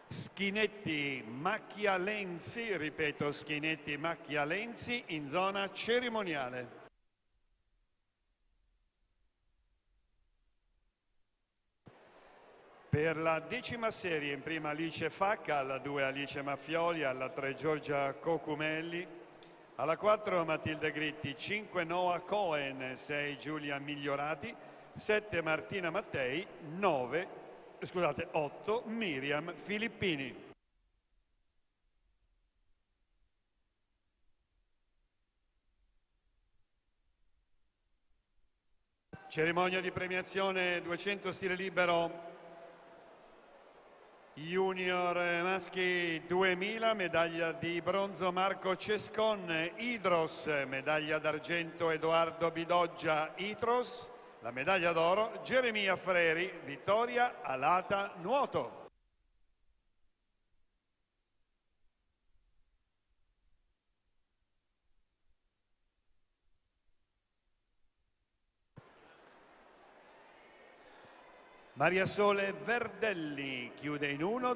Schinetti Macchialensi, ripeto, Schinetti Macchialensi in zona cerimoniale. Per la 10ª serie, in prima Alice Facca, alla 2 Alice Maffioli, alla 3 Giorgia Cocumelli, alla 4 Matilde Gritti, 5 Noah Cohen, 6 Giulia Migliorati, 7 Martina Mattei, 8 Miriam Filippini. Cerimonia di premiazione 200 stile libero Junior maschi 2000, medaglia di bronzo Marco Cescon, Idros, medaglia d'argento Edoardo Bidoggia, Itros, la medaglia d'oro Geremia Freri, vittoria alata nuoto. Maria Sole Verdelli chiude in 1.